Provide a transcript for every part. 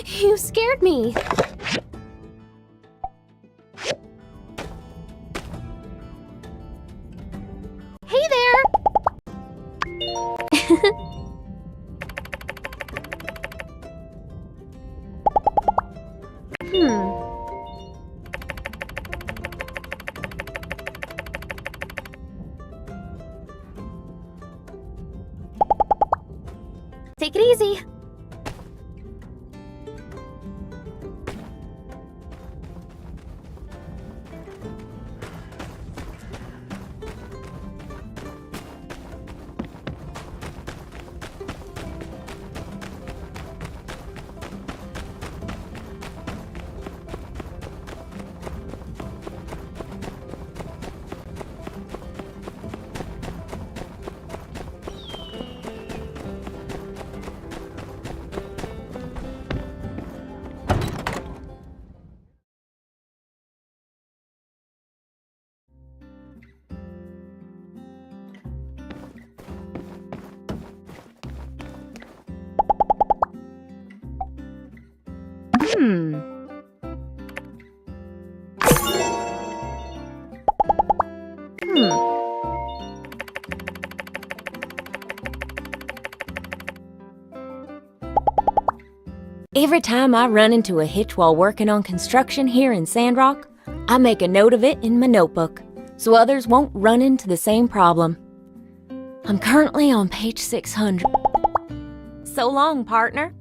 You scared me. Hey there! Take it easy. Every time I run into a hitch while working on construction here in Sandrock, I make a note of it in my notebook, so others won't run into the same problem. I'm currently on page 600. So long, partner.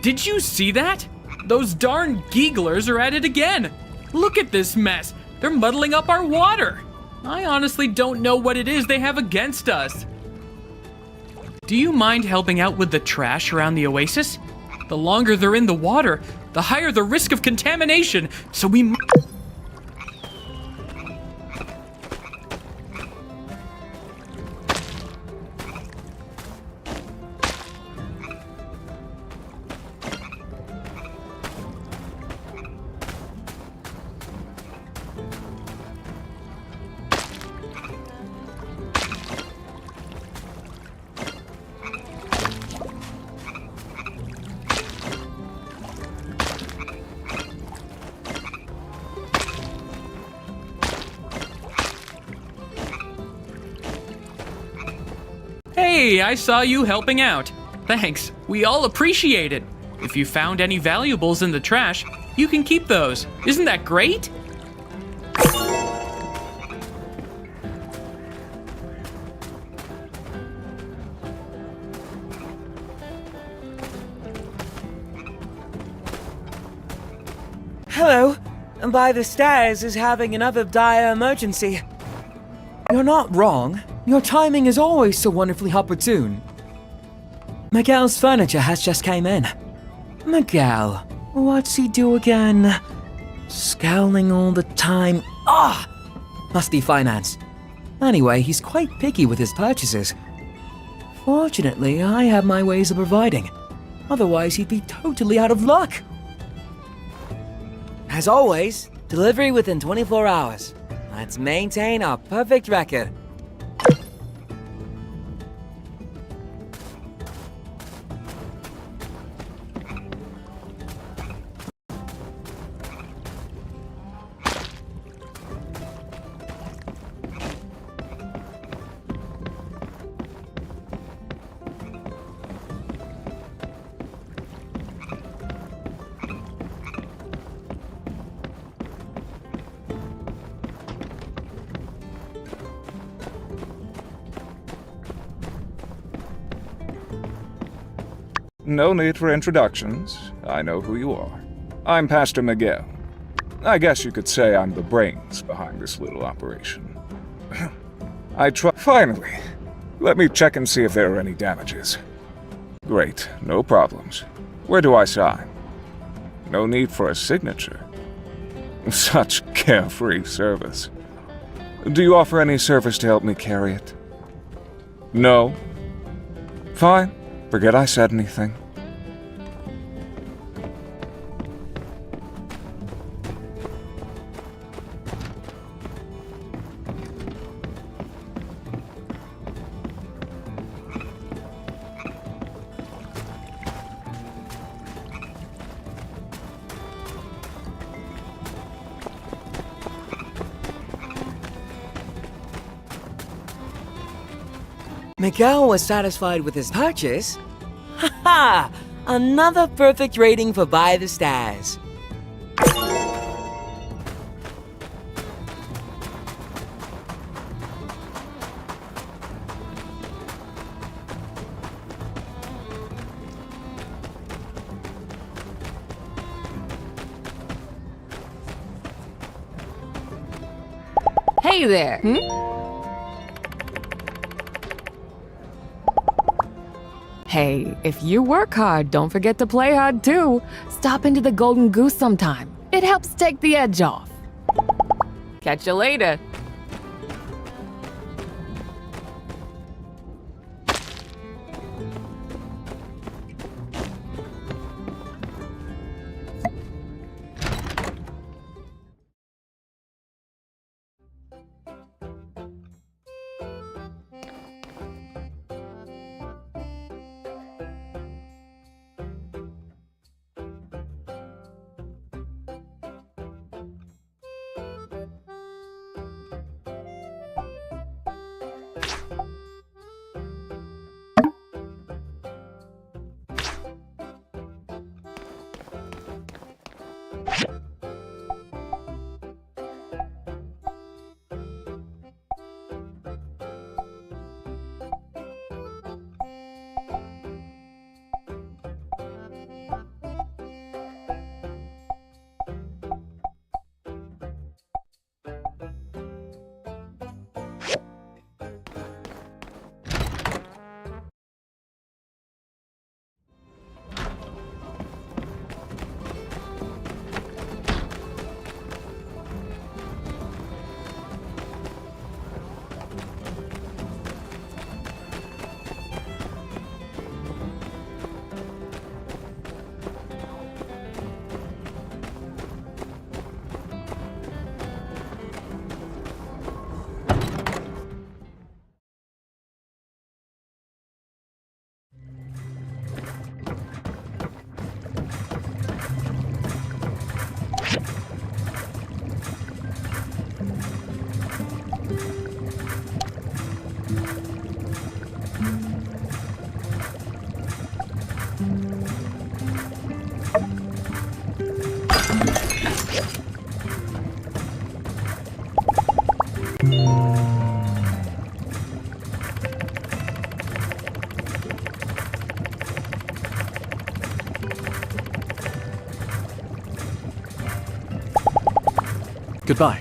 Did you see that? Those darn geeglers are at it again. Look at this mess. They're muddling up our water. I honestly don't know what it is they have against us. Do you mind helping out with the trash around the oasis? The longer they're in the water, the higher the risk of contamination, so we... Hey, I saw you helping out. Thanks, we all appreciate it. If you found any valuables in the trash, you can keep those. Isn't that great? Hello, and by the stairs is having another dire emergency. You're not wrong. Your timing is always so wonderfully opportune. Miguel's furniture has just came in. Miguel, what's he do again? Scowling all the time. Must be finance. Anyway, he's quite picky with his purchases. Fortunately, I have my ways of providing. Otherwise, he'd be totally out of luck. As always, delivery within 24 hours. Let's maintain our perfect record. No need for introductions. I know who you are. I'm Pastor Miguel. I guess you could say I'm the brains behind this little operation. Finally! Let me check and see if there are any damages. Great, no problems. Where do I sign? No need for a signature. Such carefree service. Do you offer any service to help me carry it? No? Fine. Forget I said anything. Miguel was satisfied with his purchase? Ha! Another perfect rating for Buy the Stairs. Hey there! Hey, if you work hard, don't forget to play hard too. Stop into the Golden Goose sometime. It helps take the edge off. Catch you later. Goodbye.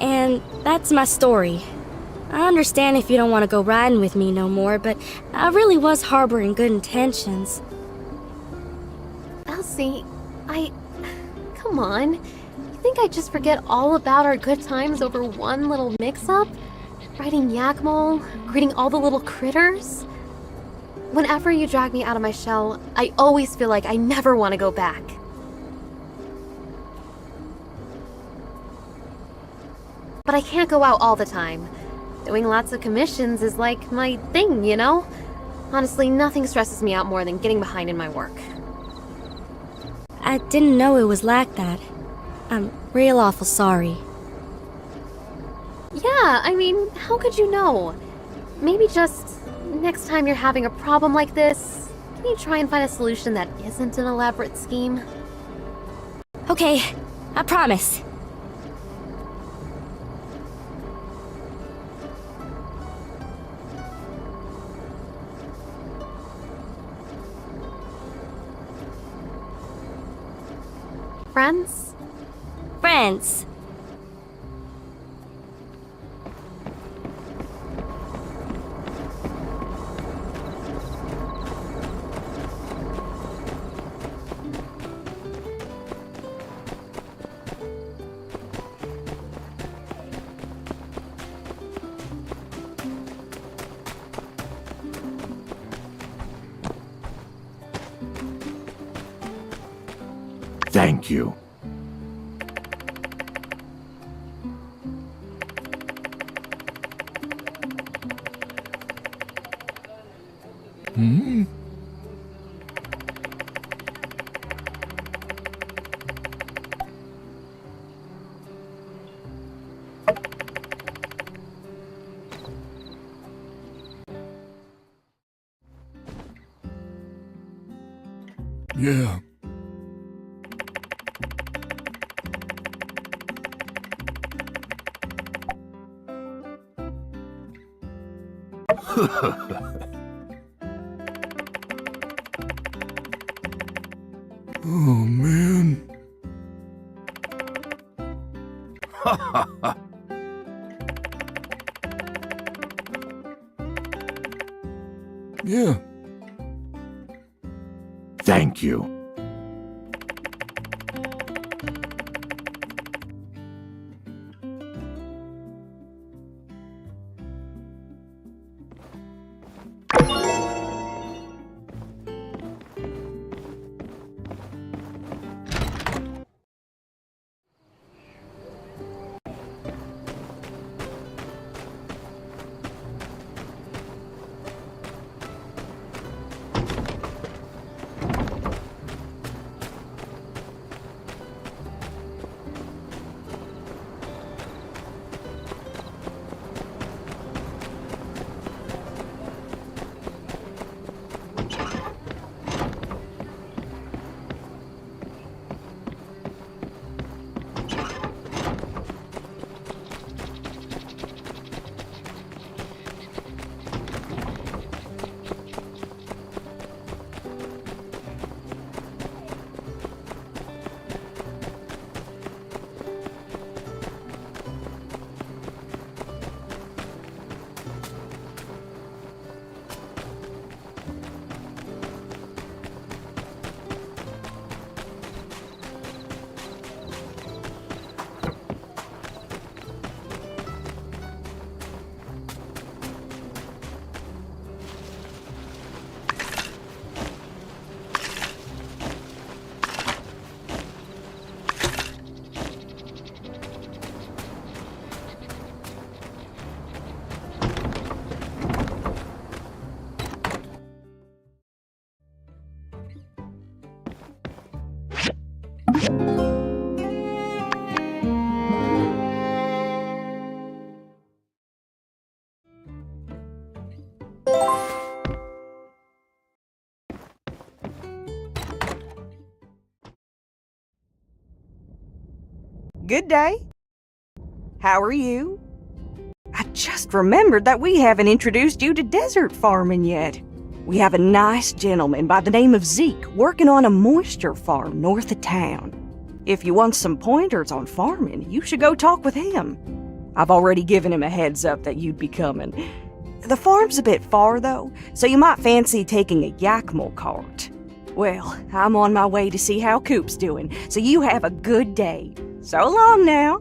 And that's my story. I understand if you don't want to go riding with me no more, but I really was harboring good intentions. Elsie, come on. You think I'd just forget all about our good times over one little mix-up? Riding Yakmol, greeting all the little critters? Whenever you drag me out of my shell, I always feel like I never want to go back. But I can't go out all the time. Doing lots of commissions is like my thing, you know? Honestly, nothing stresses me out more than getting behind in my work. I didn't know it was like that. I'm real awful sorry. Yeah, I mean, how could you know? Maybe just next time you're having a problem like this, can you try and find a solution that isn't an elaborate scheme? Okay, I promise. Friends? Friends. Thank you. Hmm? Yeah. Oh, man. Yeah. Thank you. Good day. How are you? I just remembered that we haven't introduced you to desert farming yet. We have a nice gentleman by the name of Zeke working on a moisture farm north of town. If you want some pointers on farming, you should go talk with him. I've already given him a heads up that you'd be coming. The farm's a bit far, though, so you might fancy taking a Yakmel cart. Well, I'm on my way to see how Coop's doing, so you have a good day. So long now.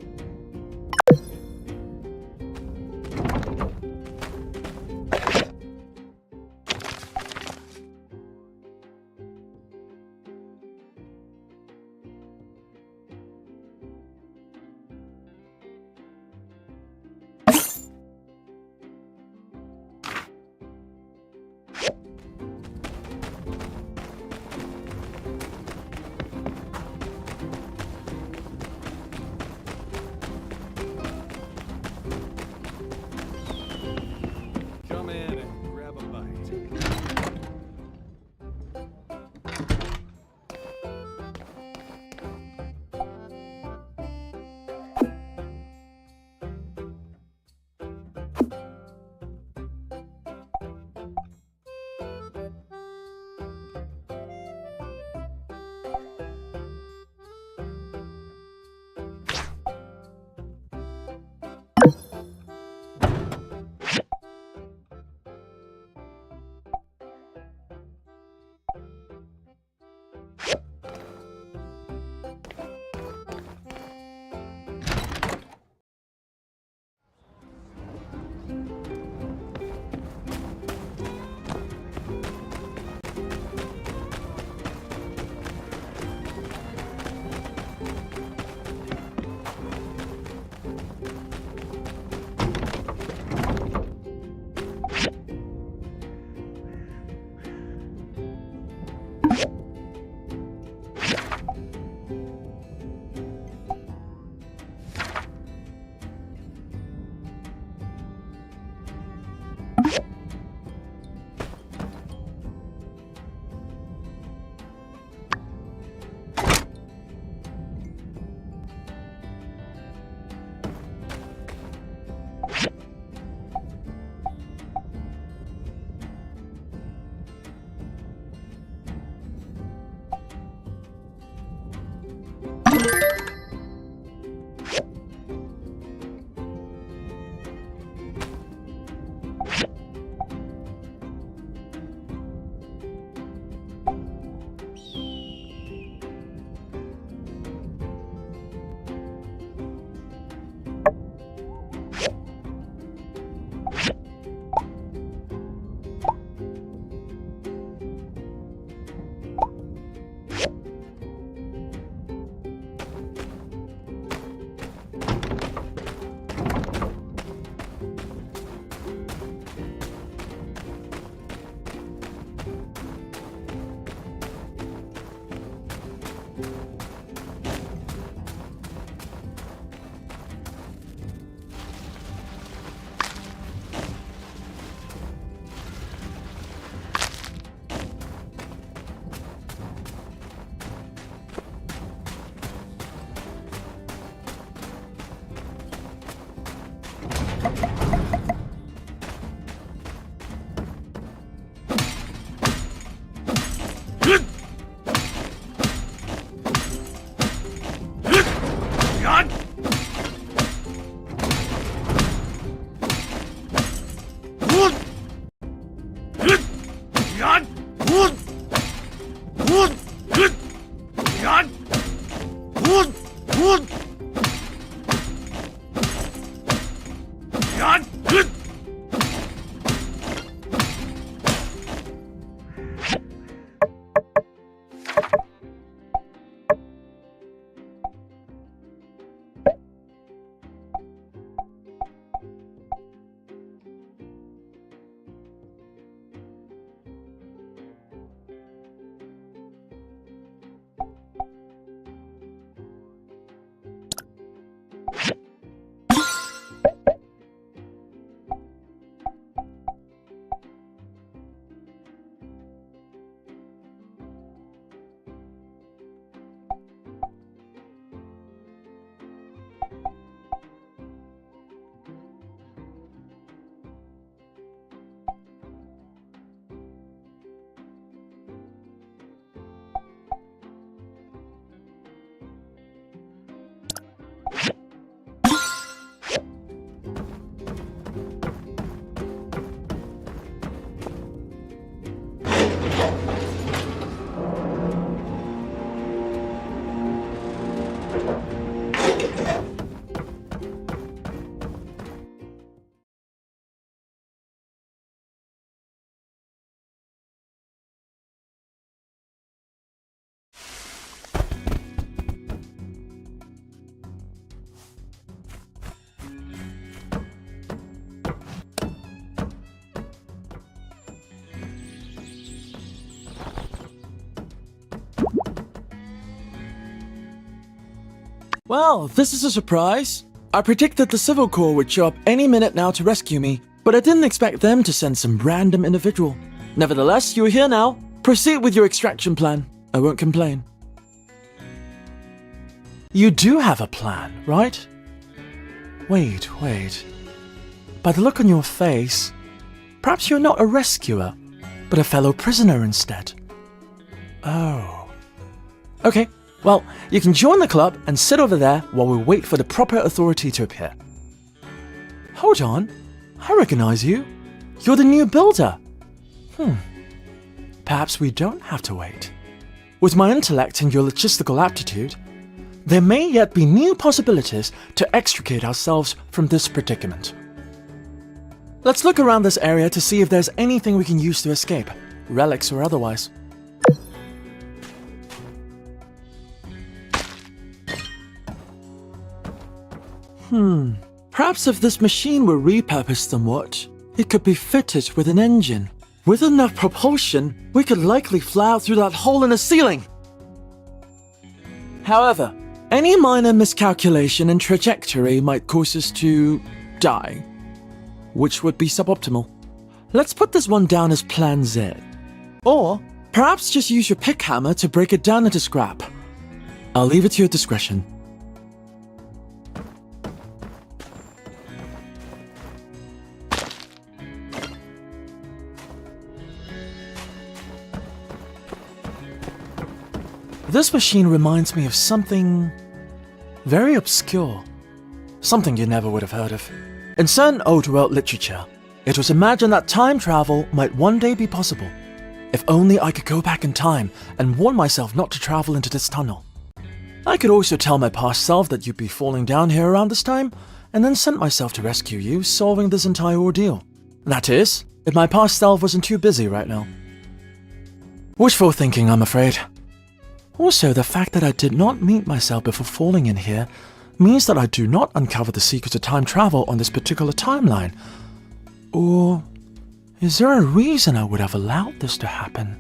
Well, this is a surprise. I predicted the Civil Corps would show up any minute now to rescue me, but I didn't expect them to send some random individual. Nevertheless, you're here now. Proceed with your extraction plan. I won't complain. You do have a plan, right? Wait. By the look on your face, perhaps you're not a rescuer, but a fellow prisoner instead. Oh. Okay, well, you can join the club and sit over there while we wait for the proper authority to appear. Hold on, I recognize you. You're the new builder. Perhaps we don't have to wait. With my intellect and your logistical aptitude, there may yet be new possibilities to extricate ourselves from this predicament. Let's look around this area to see if there's anything we can use to escape, relics or otherwise. Perhaps if this machine were repurposed somewhat, it could be fitted with an engine. With enough propulsion, we could likely fly out through that hole in the ceiling. However, any minor miscalculation in trajectory might cause us to die, which would be suboptimal. Let's put this one down as Plan Z. Or perhaps just use your pick hammer to break it down into scrap. I'll leave it to your discretion. This machine reminds me of something very obscure. Something you never would have heard of. In certain old world literature, it was imagined that time travel might one day be possible. If only I could go back in time and warn myself not to travel into this tunnel. I could also tell my past self that you'd be falling down here around this time, and then sent myself to rescue you, solving this entire ordeal. That is, if my past self wasn't too busy right now. Wishful thinking, I'm afraid. Also, the fact that I did not meet myself before falling in here means that I do not uncover the secrets of time travel on this particular timeline. Or is there a reason I would have allowed this to happen?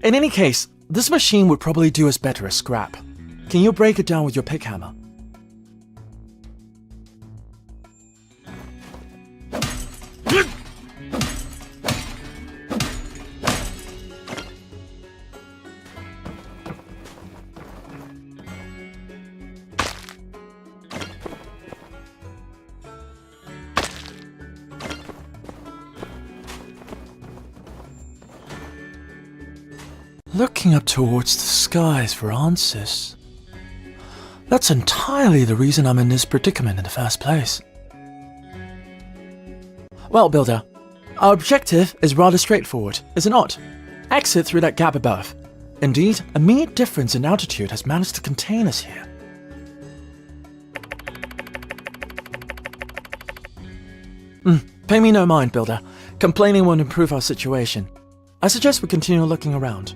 In any case, this machine would probably do us better as scrap. Can you break it down with your pick hammer? Looking up towards the skies for answers. That's entirely the reason I'm in this predicament in the first place. Well, Builder, our objective is rather straightforward, is it not? Exit through that gap above. Indeed, a mere difference in altitude has managed to contain us here. Pay me no mind, Builder. Complaining won't improve our situation. I suggest we continue looking around.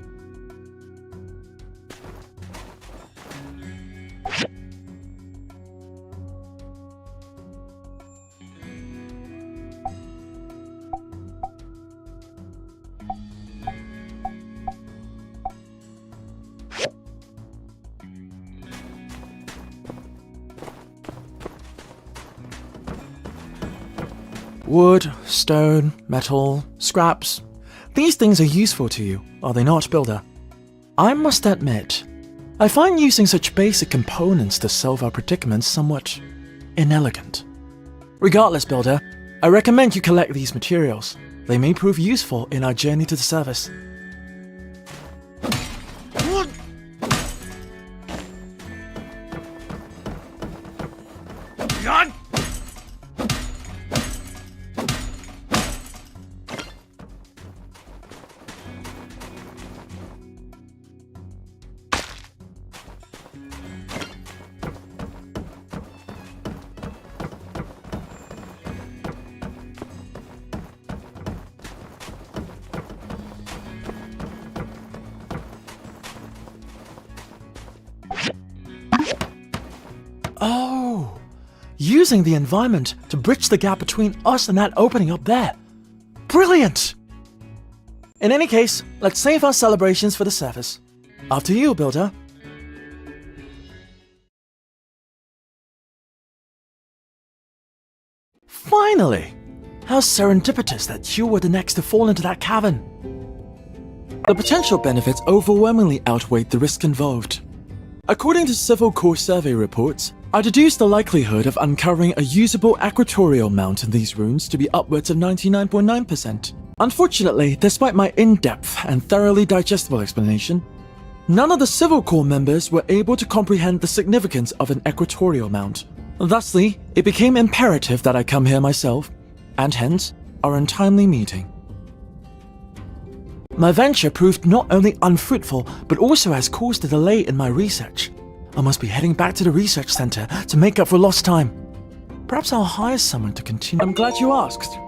Wood, stone, metal, scraps. These things are useful to you, are they not, Builder? I must admit, I find using such basic components to solve our predicaments somewhat inelegant. Regardless, Builder, I recommend you collect these materials. They may prove useful in our journey to the surface. Oh, using the environment to bridge the gap between us and that opening up there. Brilliant! In any case, let's save our celebrations for the surface. After you, Builder. Finally! How serendipitous that you were the next to fall into that cavern. The potential benefits overwhelmingly outweighed the risk involved. According to Civil Corps survey reports, I deduced the likelihood of uncovering a usable equatorial mount in these ruins to be upwards of 99.9%. Unfortunately, despite my in-depth and thoroughly digestible explanation, none of the Civil Corps members were able to comprehend the significance of an equatorial mount. Thusly, it became imperative that I come here myself, and hence, our untimely meeting. My venture proved not only unfruitful, but also has caused a delay in my research. I must be heading back to the research center to make up for lost time. Perhaps I'll hire someone to continue. I'm glad you asked.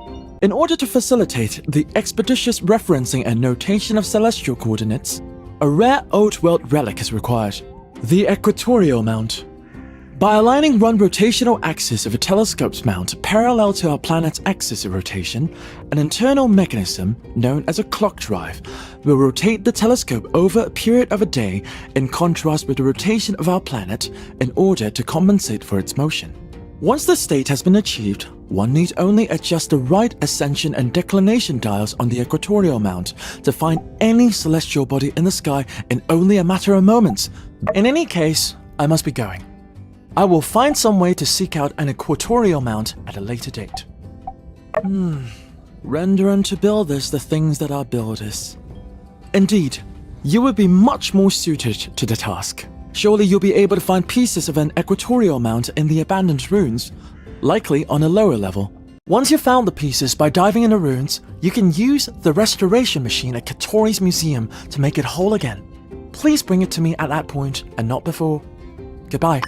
In order to facilitate the expeditious referencing and notation of celestial coordinates, a rare old world relic is required, the equatorial mount. By aligning one rotational axis of a telescope's mount parallel to our planet's axis of rotation, an internal mechanism known as a clock drive will rotate the telescope over a period of a day in contrast with the rotation of our planet in order to compensate for its motion. Once the state has been achieved, one need only adjust the right ascension and declination dials on the equatorial mount to find any celestial body in the sky in only a matter of moments. In any case, I must be going. I will find some way to seek out an equatorial mount at a later date. Render unto builders the things that are builders. Indeed, you would be much more suited to the task. Surely you'll be able to find pieces of an equatorial mount in the abandoned ruins, likely on a lower level. Once you've found the pieces by diving in the ruins, you can use the restoration machine at Katori's museum to make it whole again. Please bring it to me at that point and not before. Goodbye.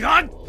What?